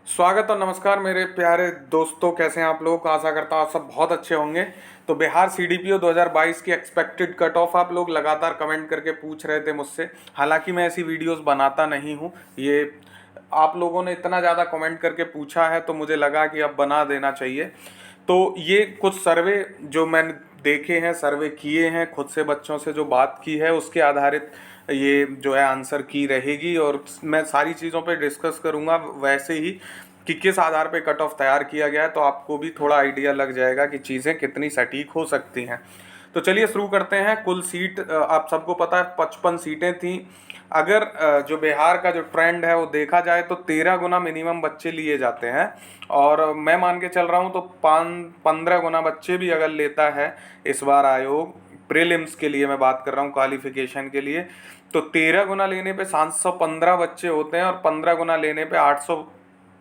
स्वागत और नमस्कार मेरे प्यारे दोस्तों, कैसे हैं आप लोग। आशा करता हूँ आप सब बहुत अच्छे होंगे। तो बिहार सीडीपीओ 2022 की एक्सपेक्टेड कट ऑफ आप लोग लगातार कमेंट करके पूछ रहे थे मुझसे। हालांकि मैं ऐसी वीडियोस बनाता नहीं हूँ। ये आप लोगों ने इतना ज़्यादा कमेंट करके पूछा है तो मुझे लगा कि अब बना देना चाहिए। तो ये कुछ सर्वे जो मैंने देखे हैं, सर्वे किए हैं, खुद से बच्चों से जो बात की है उसके आधारित ये जो है आंसर की रहेगी। और मैं सारी चीज़ों पे डिस्कस करूँगा वैसे ही कि किस आधार पे कट ऑफ तैयार किया गया है, तो आपको भी थोड़ा आइडिया लग जाएगा कि चीज़ें कितनी सटीक हो सकती हैं। तो चलिए शुरू करते हैं। कुल सीट आप सबको पता है 55 सीटें थी। अगर जो बिहार का जो ट्रेंड है वो देखा जाए तो 13 गुना मिनिमम बच्चे लिए जाते हैं। और मैं मान के चल रहा हूँ तो 15 गुना बच्चे भी अगर लेता है इस बार आयोग, प्रीलिम्स के लिए मैं बात कर रहा हूँ, क्वालिफिकेशन के लिए, तो 13 गुना लेने पे 715 बच्चे होते हैं और 15 गुना लेने पे 800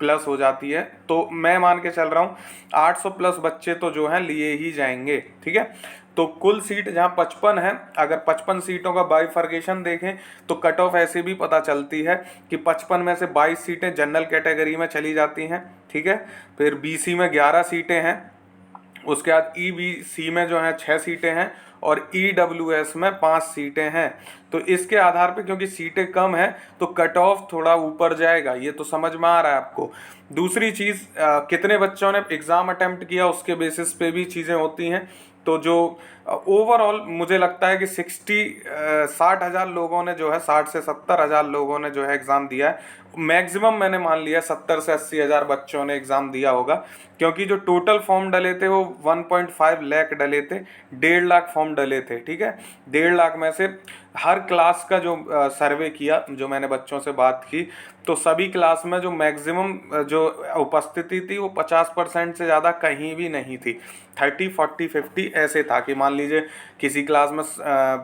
प्लस हो जाती है। तो मैं मान के चल रहा हूँ 800 प्लस बच्चे तो जो हैं लिए ही जाएंगे। ठीक है, तो कुल सीट जहाँ 55 है, अगर 55 सीटों का बाइफर्केशन देखें तो कट ऑफ ऐसे भी पता चलती है कि 55 में से 22 सीटें जनरल कैटेगरी में चली जाती हैं। ठीक है, फिर बीसी में 11 सीटें हैं, उसके बाद ईबीसी में जो है 6 सीटें हैं और ईडब्ल्यूएस में 5 सीटें हैं। तो इसके आधार पे क्योंकि सीटें कम हैं तो कट ऑफ थोड़ा ऊपर जाएगा, ये तो समझ में आ रहा है आपको। दूसरी चीज़, कितने बच्चों ने एग्ज़ाम अटेम्प्ट किया उसके बेसिस पे भी चीज़ें होती हैं। तो जो ओवरऑल मुझे लगता है कि 60,000 लोगों ने जो है, 60 से 70,000 लोगों ने जो है एग्ज़ाम दिया है। मैक्सिमम मैंने मान लिया 70 से 80,000 बच्चों ने एग्ज़ाम दिया होगा, क्योंकि जो टोटल फॉर्म डले थे वो 1.5 लाख डले थे, 1.5 लाख फॉर्म डले थे। ठीक है, 1.5 लाख में से हर क्लास का जो सर्वे किया, जो मैंने बच्चों से बात की, तो सभी क्लास में जो मैक्सिमम जो उपस्थिति थी वो 50% से ज़्यादा कहीं भी नहीं थी। 30, 40, 50 ऐसे था कि मान लीजिए किसी क्लास में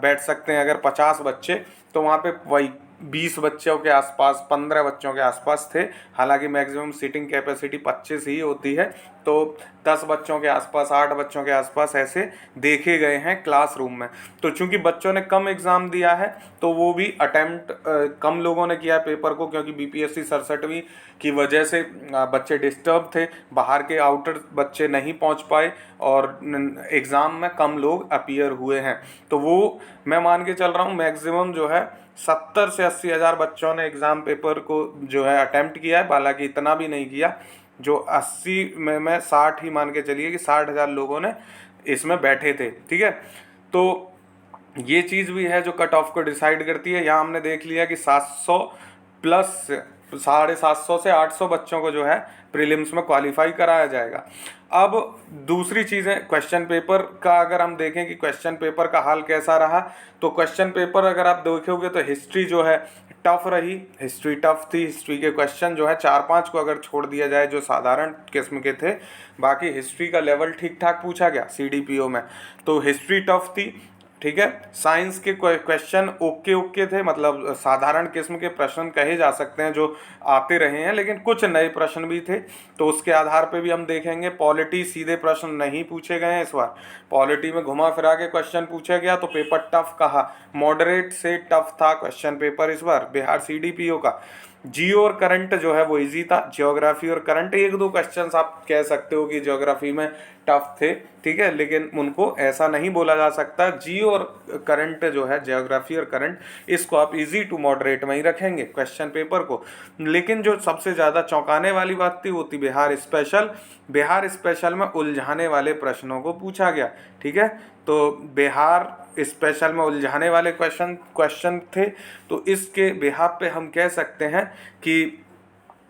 बैठ सकते हैं अगर 50 बच्चे, तो वहाँ पे वही 20 बच्चों के आसपास, 15 बच्चों के आसपास थे। हालांकि मैक्सिमम सीटिंग कैपेसिटी 25 ही होती है, तो 10 बच्चों के आसपास, 8 बच्चों के आसपास ऐसे देखे गए हैं क्लासरूम में। तो चूंकि बच्चों ने कम एग्ज़ाम दिया है तो वो भी अटेम्प्ट कम लोगों ने किया है पेपर को, क्योंकि बीपीएससी 67वीं की वजह से बच्चे डिस्टर्ब थे, बाहर के आउटर बच्चे नहीं पहुंच पाए और एग्ज़ाम में कम लोग अपीयर हुए हैं। तो वो मैं मान के चल रहा हूँ मैक्सिमम जो है 70 से 80,000 बच्चों ने एग्ज़ाम पेपर को जो है अटेम्प्ट किया है। हालांकि इतना भी नहीं किया, जो 80 में मैं 60 ही मान के चलिए कि 60,000 लोगों ने इसमें बैठे थे। ठीक है, तो ये चीज़ भी है जो कट ऑफ को डिसाइड करती है। यहाँ हमने देख लिया कि 700 प्लस 750 से 800 बच्चों को जो है प्रीलिम्स में क्वालिफाई कराया जाएगा। अब दूसरी चीज़ें, क्वेश्चन पेपर का अगर हम देखें कि क्वेश्चन पेपर का हाल कैसा रहा, तो क्वेश्चन पेपर अगर आप देखोगे तो हिस्ट्री जो है टफ रही, हिस्ट्री टफ थी। हिस्ट्री के क्वेश्चन जो है 4-5 को अगर छोड़ दिया जाए जो साधारण किस्म के थे, बाकी हिस्ट्री का लेवल ठीक ठाक पूछा गया सीडीपीओ में, तो हिस्ट्री टफ थी। ठीक है, साइंस के क्वेश्चन ओके ओके थे, मतलब साधारण किस्म के प्रश्न कहे जा सकते हैं जो आते रहे हैं, लेकिन कुछ नए प्रश्न भी थे, तो उसके आधार पे भी हम देखेंगे। पॉलिटी सीधे प्रश्न नहीं पूछे गए हैं इस बार, पॉलिटी में घुमा फिरा के क्वेश्चन पूछा गया, तो पेपर टफ कहा, मॉडरेट से टफ था क्वेश्चन पेपर इस बार बिहार सीडीपीओ का। जियो और करंट जो है वो इजी था, ज्योग्राफी और करंट एक दो क्वेश्चंस आप कह सकते हो कि ज्योग्राफी में टफ थे। ठीक है, लेकिन उनको ऐसा नहीं बोला जा सकता। जियो और करंट जो है, ज्योग्राफी और करंट, इसको आप इजी टू मॉडरेट में ही रखेंगे क्वेश्चन पेपर को। लेकिन जो सबसे ज़्यादा चौंकाने वाली बात थी वो थी बिहार स्पेशल। बिहार स्पेशल में उलझाने वाले प्रश्नों को पूछा गया। ठीक है, तो बिहार स्पेशल में उलझाने वाले क्वेश्चन थे, तो इसके बिहाफ पे हम कह सकते हैं कि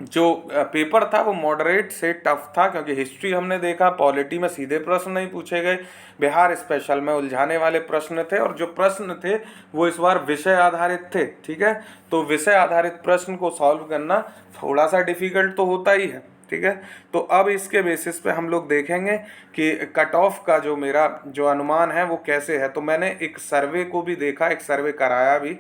जो पेपर था वो मॉडरेट से टफ था, क्योंकि हिस्ट्री हमने देखा, पॉलिटी में सीधे प्रश्न नहीं पूछे गए, बिहार स्पेशल में उलझाने वाले प्रश्न थे, और जो प्रश्न थे वो इस बार विषय आधारित थे। ठीक है, तो विषय आधारित प्रश्न को सॉल्व करना थोड़ा सा डिफिकल्ट तो होता ही है। ठीक है, तो अब इसके बेसिस पे हम लोग देखेंगे कि कट ऑफ का जो मेरा जो अनुमान है वो कैसे है। तो मैंने एक सर्वे को भी देखा, एक सर्वे कराया भी,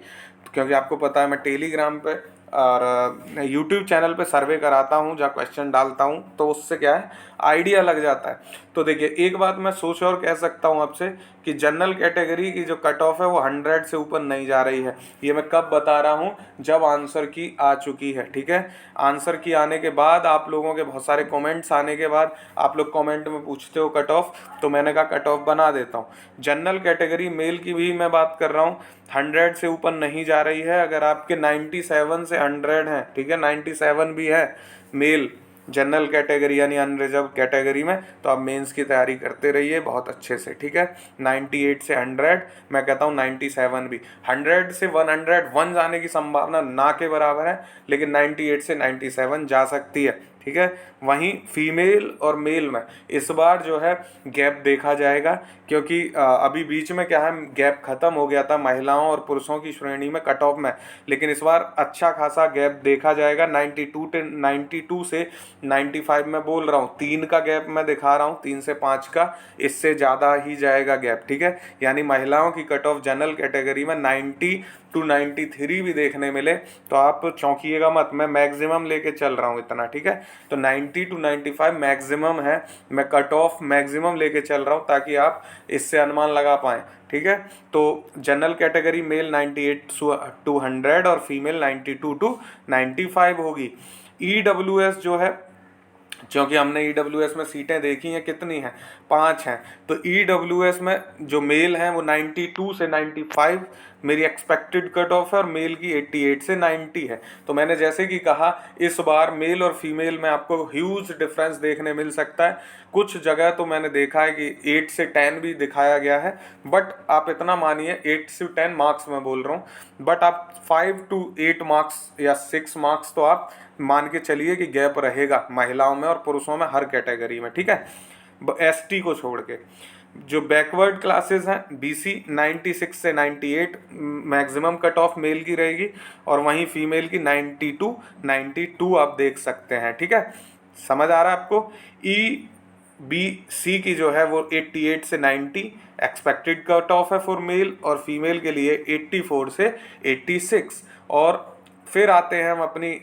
क्योंकि आपको पता है मैं टेलीग्राम पे और यूट्यूब चैनल पे सर्वे कराता हूँ, जहाँ क्वेश्चन डालता हूँ, तो उससे क्या है आइडिया लग जाता है। तो देखिए एक बात मैं सोच और कह सकता हूँ आपसे कि जनरल कैटेगरी की जो कट ऑफ है वो 100 से ऊपर नहीं जा रही है। ये मैं कब बता रहा हूँ, जब आंसर की आ चुकी है, ठीक है। आंसर की आने के बाद, आप लोगों के बहुत सारे कमेंट्स आने के बाद, आप लोग कमेंट में पूछते हो कट ऑफ, तो मैंने कहा कट ऑफ बना देता हूँ। जनरल कैटेगरी मेल की भी मैं बात कर रहा हूँ, 100 से ऊपर नहीं जा रही है। अगर आपके 97 से 100 हैं, ठीक है, 97 भी है मेल जनरल कैटेगरी यानी अनरिजर्व कैटेगरी में, तो आप मेंस की तैयारी करते रहिए बहुत अच्छे से, ठीक है। 98 से 100, मैं कहता हूँ 97 भी, 100 से 101 जाने की संभावना ना के बराबर है, लेकिन 98 से 97 जा सकती है, ठीक है। वहीं फीमेल और मेल में इस बार जो है गैप देखा जाएगा, क्योंकि अभी बीच में क्या है गैप खत्म हो गया था महिलाओं और पुरुषों की श्रेणी में कट ऑफ में, लेकिन इस बार अच्छा खासा गैप देखा जाएगा। 92 से 95 में बोल रहा हूँ, 3 का गैप मैं दिखा रहा हूँ, 3 से 5 का, इससे ज़्यादा ही जाएगा गैप, ठीक है। यानी महिलाओं की कट ऑफ जनरल कैटेगरी में 90 टू 93 भी देखने मिले तो आप चौंकिएगा मत, मैं मैक्सिमम लेके चल रहा हूँ इतना, ठीक है। तो 90 टू 95 मैक्सिमम है, मैं कट ऑफ मैक्सिमम लेके चल रहा हूँ ताकि आप इससे अनुमान लगा पाएँ, ठीक है। तो जनरल कैटेगरी मेल 98 टू 100 और फीमेल 92 टू 95 होगी। EWS जो है, क्योंकि हमने EWS में सीटें देखी हैं, कितनी हैं, 5 हैं, तो EWS में जो मेल हैं वो 92 से 95 मेरी एक्सपेक्टेड कट ऑफ है, और मेल की 88 से 90 है। तो मैंने जैसे कि कहा इस बार मेल और फीमेल में आपको ह्यूज डिफरेंस देखने मिल सकता है। कुछ जगह तो मैंने देखा है कि 8 से 10 भी दिखाया गया है, बट आप इतना मानिए 8 से 10 मार्क्स मैं बोल रहा हूँ, बट आप 5 टू 8 मार्क्स या 6 मार्क्स तो आप मान के चलिए कि गैप रहेगा महिलाओं में और पुरुषों में हर कैटेगरी में, ठीक है। ST को छोड़ के जो बैकवर्ड क्लासेस हैं BC 96 से 98 मैक्सिमम कट ऑफ मेल की रहेगी, और वहीं फीमेल की 92 आप देख सकते हैं, ठीक है। समझ आ रहा है आपको। EBC की जो है वो 88 से 90 एक्सपेक्टेड कट ऑफ है फॉर मेल, और फीमेल के लिए 84 से 86। और फिर आते हैं हम अपनी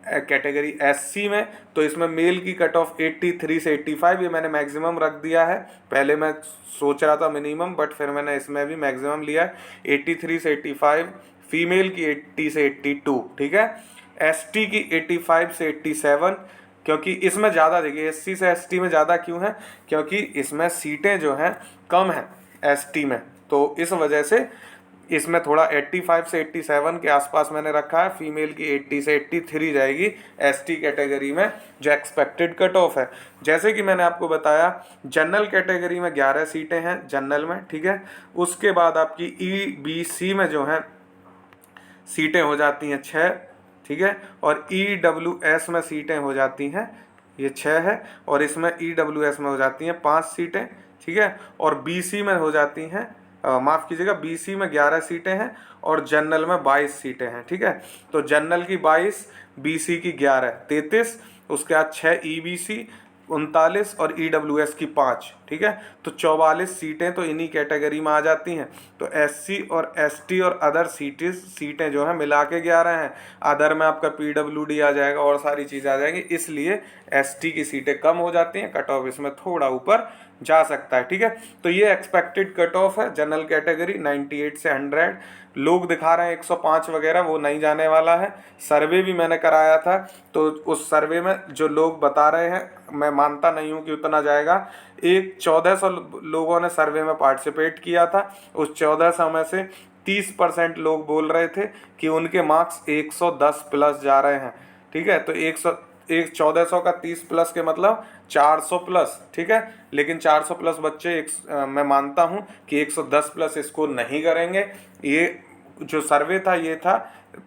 कैटेगरी SC में, तो इसमें मेल की कट ऑफ 83 से 85, ये मैंने मैक्सिमम रख दिया है। पहले मैं सोच रहा था मिनिमम, बट फिर मैंने इसमें भी मैक्सिमम लिया है, 83 से 85, फीमेल की 80 से 82, ठीक है। ST की 85 से 87, क्योंकि इसमें ज़्यादा, देखिए SC से ST में ज़्यादा क्यों है, क्योंकि इसमें सीटें जो हैं कम हैं ST में, तो इस वजह से इसमें थोड़ा 85 से 87 के आसपास मैंने रखा है। फीमेल की 80 से 83 जाएगी ST कैटेगरी में, जो एक्सपेक्टेड कट ऑफ है। जैसे कि मैंने आपको बताया जनरल कैटेगरी में 11 सीटें हैं जनरल में, ठीक है। उसके बाद आपकी EBC में जो है सीटें हो जाती हैं 6, ठीक है, और EWS में सीटें हो जाती हैं, ये 6 है, और इसमें EWS में हो जाती हैं 5 सीटें, ठीक है, और BC में हो जाती हैं, माफ़ कीजिएगा, BC में 11 सीटें हैं और जनरल में 22 सीटें हैं, ठीक है। तो जनरल की 22, BC की 11, 33, उसके बाद 6 EBC, 39, और EWS की 5, ठीक है। तो 44 सीटें तो इन्हीं कैटेगरी में आ जाती हैं। तो SC और ST और अदर सीटें जो हैं मिला के 11 हैं। अदर में आपका PWD आ जाएगा और सारी चीज़ें आ जाएंगी, इसलिए ST की सीटें कम हो जाती हैं, कट ऑफ इसमें थोड़ा ऊपर जा सकता है, ठीक है। तो ये एक्सपेक्टेड कट ऑफ है जनरल कैटेगरी 98 से 100। लोग दिखा रहे हैं 105 वगैरह, वो नहीं जाने वाला है। सर्वे भी मैंने कराया था, तो उस सर्वे में जो लोग बता रहे हैं, मैं मानता नहीं हूँ कि उतना जाएगा। 1400 लोगों ने सर्वे में पार्टिसिपेट किया था, उस 1400 में से 30% लोग बोल रहे थे कि उनके मार्क्स 110 प्लस जा रहे हैं, ठीक है। तो 1400 का 30 प्लस के मतलब 400 प्लस, ठीक है। लेकिन 400 प्लस बच्चे मैं मानता हूँ कि 110 प्लस स्कोर नहीं करेंगे। ये जो सर्वे था ये था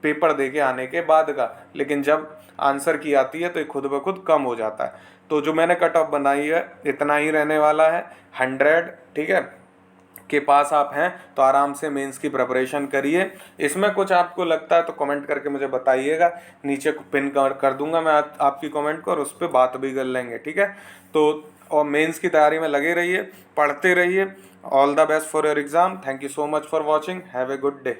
पेपर दे के आने के बाद का, लेकिन जब आंसर की आती है तो ये खुद ब खुद कम हो जाता है। तो जो मैंने कट ऑफ बनाई है इतना ही रहने वाला है, 100, ठीक है, के पास आप हैं तो आराम से मेंस की प्रिपरेशन करिए। इसमें कुछ आपको लगता है तो कमेंट करके मुझे बताइएगा, नीचे पिन कर दूंगा मैं आपकी कमेंट को, और उस पर बात भी कर लेंगे, ठीक है। तो और मेंस की तैयारी में लगे रहिए, पढ़ते रहिए। All the best for your exam. Thank you so much for watching. Have a good day.